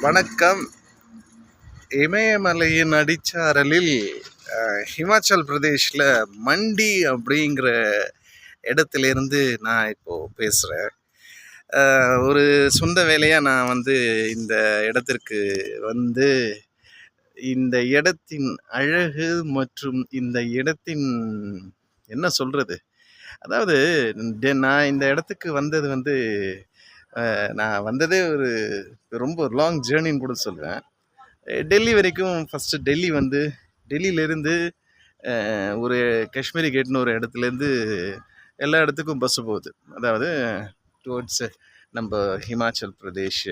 வணக்கம். இமயமலையின் அடிச்சாரலில் ஹிமாச்சல் பிரதேஷில் மண்டி அப்படிங்கிற இடத்துலேருந்து நான் இப்போது பேசுகிறேன். ஒரு சொந்த வேலையாக நான் இந்த இடத்திற்கு வந்து இந்த இடத்தின் அழகு மற்றும் இந்த இடத்தின் என்ன சொல்கிறது, அதாவது நான் இந்த இடத்துக்கு வந்தது நான் வந்ததே ரொம்ப லாங் ஜேர்னின்னு கூட சொல்லுவேன். டெல்லி வரைக்கும் ஃபஸ்ட்டு டெல்லியிலேருந்து ஒரு காஷ்மீரி கேட்னு ஒரு இடத்துலேருந்து எல்லா இடத்துக்கும் பஸ்ஸு போகுது. அதாவது டுவர்ட்ஸ் நம்ம ஹிமாச்சல் பிரதேஷ்,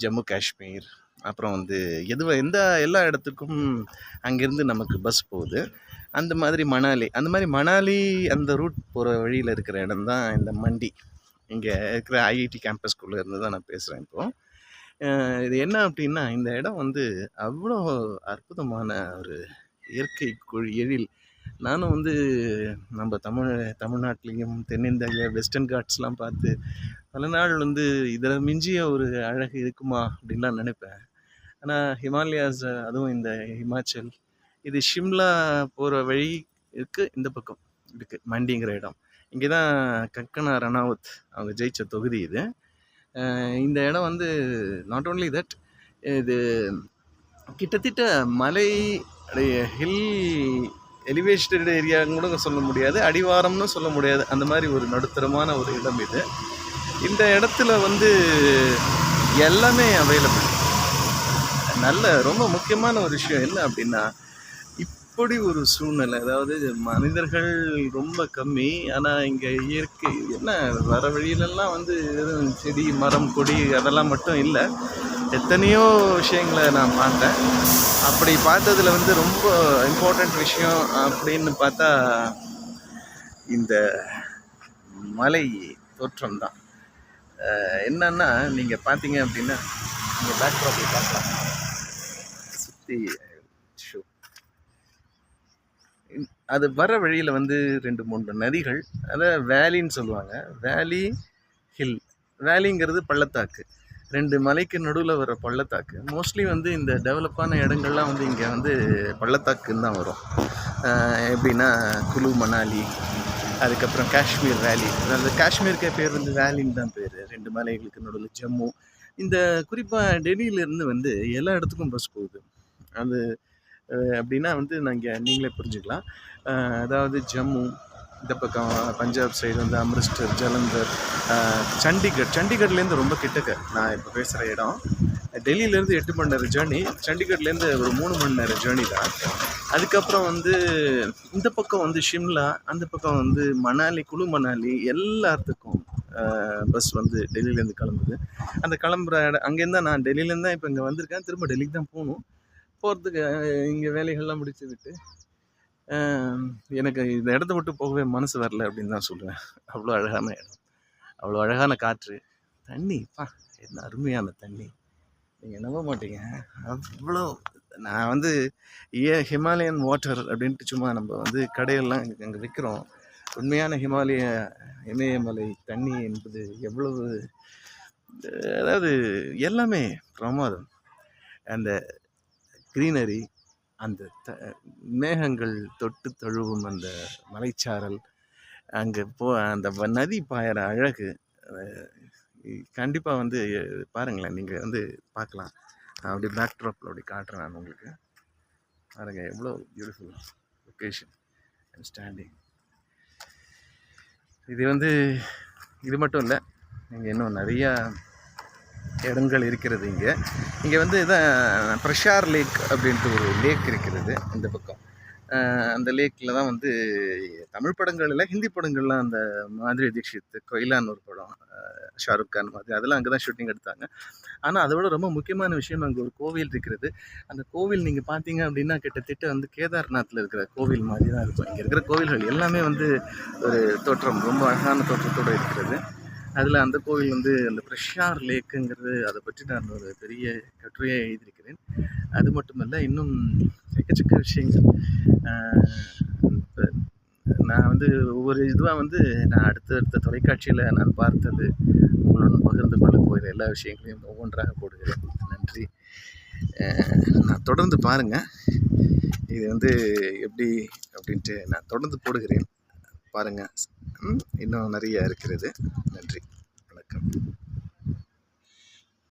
ஜம்மு காஷ்மீர், அப்புறம் எல்லா இடத்துக்கும் அங்கேருந்து நமக்கு பஸ் போகுது. அந்த மாதிரி மணாலி அந்த ரூட் போகிற வழியில் இருக்கிற இடம் தான் இந்த மண்டி. இங்கே இருக்கிற ஐஐடி கேம்பஸ்குள்ளே இருந்து தான் நான் பேசுகிறேன் இப்போது. இது என்ன அப்படின்னா, இந்த இடம் அவ்வளோ அற்புதமான ஒரு இயற்கை எழில். நானும் நம்ம தமிழ்நாட்டிலையும் தென்னிந்தியாவில் வெஸ்டர்ன் காட்ஸ்லாம் பார்த்து பல நாள் இதில் மிஞ்சிய ஒரு அழகு இருக்குமா அப்படின்லாம் நினைப்பேன். ஆனால் ஹிமாலயாஸ், அதுவும் இந்த ஹிமாச்சல், இது ஷிம்லா போகிற வழி இருக்குது, இந்த பக்கம் இருக்குது மண்டிங்கிற இடம். இங்கே தான் கங்கனா ரணாவத் அவங்க ஜெயித்த தொகுதி இது. இந்த இடம் நாட் ஓன்லி தட், இது கிட்டத்தட்ட மலை ஹில் எலிவேஷன் ஏரியான்னு கூட சொல்ல முடியாது, அடிவாரம்னு சொல்ல முடியாது, அந்த மாதிரி ஒரு நடுத்தரமான ஒரு இடம் இது. இந்த இடத்துல எல்லாமே அவைலபிள். ரொம்ப முக்கியமான ஒரு விஷயம் என்ன அப்படின்னா, இப்படி ஒரு சூழ்நிலை, அதாவது மனிதர்கள் ரொம்ப கம்மி, ஆனால் இங்கே இயற்கை என்ன வர வழியிலெல்லாம் செடி மரம் கொடி அதெல்லாம் மட்டும் இல்லை, எத்தனையோ விஷயங்களை நான் பார்த்தேன். அப்படி பார்த்ததில் ரொம்ப இம்பார்ட்டண்ட் விஷயம் அப்படின்னு பார்த்தா இந்த மலை தோற்றம் தான். என்னன்னா, நீங்கள் பார்த்தீங்க அப்படின்னா நீங்கள் பேக்ராப்பில் பார்க்கலாம், சுற்றி அது வர வழியில் 2-3 நதிகள், அதை வேலின்னு சொல்லுவாங்க. வேலி, ஹில். வேலிங்கிறது பள்ளத்தாக்கு, 2 மலைக்கு நடுவில் வர பள்ளத்தாக்கு. மோஸ்ட்லி இந்த டெவலப்பான இடங்கள்லாம் இங்கே பள்ளத்தாக்குன்னு தான் வரும். எப்படின்னா குலு மணாலி, அதுக்கப்புறம் காஷ்மீர் வேலி. அந்த காஷ்மீருக்கே பேர் வேலின்னு தான் பேர். 2 மலைகளுக்கு நடுவில் ஜம்மு. இந்த குறிப்பாக டெல்லியிலேருந்து எல்லா இடத்துக்கும் பஸ் போகுது. அது அப்படின்னா நீங்களே புரிஞ்சுக்கலாம். அதாவது ஜம்மு, இந்த பக்கம் பஞ்சாப் சைடு அம்ரிஸ்டர், ஜலந்தர், சண்டிகர்லேருந்து ரொம்ப கிட்டக்க நான் இப்போ பேசுகிற இடம். டெல்லியிலேருந்து 8 மணி நேரம் ஜேர்னி, சண்டிகர்லேருந்து ஒரு 3 மணி நேரம் ஜேர்னி தான். அதுக்கப்புறம் இந்த பக்கம் ஷிம்லா, அந்த பக்கம் மணாலி, குழு மணாலி, எல்லாத்துக்கும் பஸ் டெல்லியிலேருந்து கிளம்புது. அந்த கிளம்புற இடம் அங்கேருந்து தான், நான் டெல்லியிலேருந்து தான் இப்போ இங்கே வந்திருக்கேன். திரும்ப டெல்லிக்கு தான் போகிறதுக்கு இங்கே வேலைகள்லாம் முடிச்சு விட்டு எனக்கு இந்த இடத்த விட்டு போகவே மனசு வரல அப்படின்னு தான் சொல்லுவேன். அவ்வளோ அழகான இடம், அவ்வளோ அழகான காற்று, தண்ணி, என்ன அருமையான தண்ணி, நீங்கள் நம்ப மாட்டீங்க. அவ்வளோ நான் ஹிமாலயன் வாட்டர் அப்படின்ட்டு சும்மா நம்ம கடையெல்லாம் அங்கே விற்கிறோம். உண்மையான இமயமலை தண்ணி என்பது எவ்வளவு, அதாவது எல்லாமே பிரமாதம். அந்த க்ரீனரி, அந்த மேகங்கள் தொட்டு தழுவும் அந்த மலைச்சாரல், அங்கே அந்த நதி பாயிற அழகு, கண்டிப்பாக பாருங்களேன். நீங்கள் பார்க்கலாம். அப்படி பேக் ட்ராப்பில் அப்படி காட்டுறேன் நான் உங்களுக்கு. பாருங்கள் எவ்வளோ பியூட்டிஃபுல் லொக்கேஷன் அண்ட் ஸ்டாண்டிங். இது இது மட்டும் இல்லை, இங்கே இன்னும் நிறையா இடங்கள் இருக்கிறது. இங்கே இதான் பிரஷார் லேக் அப்படின்ட்டு ஒரு லேக் இருக்கிறது இந்த பக்கம். அந்த லேக்கில் தான் தமிழ் படங்கள் இல்லை, ஹிந்தி படங்கள்லாம், அந்த மாதுரி தீக்ஷித், கொய்லான்னு ஒரு படம், ஷாருக் கான் மாதிரி, அதெல்லாம் அங்கே தான் ஷூட்டிங் எடுத்தாங்க. ஆனால் அதை விட ரொம்ப முக்கியமான விஷயம், அங்கே ஒரு கோவில் இருக்கிறது. அந்த கோவில் நீங்கள் பார்த்தீங்க அப்படின்னா கிட்டத்தட்ட கேதார்நாத்தில் இருக்கிற கோவில் மாதிரி தான் இருக்கும். இங்கே இருக்கிற கோவில்கள் எல்லாமே ஒரு தோற்றம், ரொம்ப அழகான தோற்றத்தோடு இருக்கிறது. அதில் அந்த கோவில் அந்த பிரஷார் லேக்குங்கிறது, அதை பற்றி நான் ஒரு பெரிய கட்டுரையை எழுதியிருக்கிறேன். அது மட்டுமல்ல, இன்னும் எக்கச்சக்க விஷயங்கள். நான் வந்து ஒவ்வொரு இதுவாக வந்து நான் அடுத்தடுத்த தொலைக்காட்சியில் நான் பார்த்தது உங்களுடன் பகிர்ந்து கொள்ள போகிற எல்லா விஷயங்களையும் ஒவ்வொன்றாக போடுகிறேன். நன்றி. நான் தொடர்ந்து பாருங்கள். இது வந்து எப்படி அப்படின்ட்டு நான் தொடர்ந்து போடுகிறேன். பாருங்கள். இன்னும் நிறைய இருக்கிறது. நன்றி. வணக்கம்.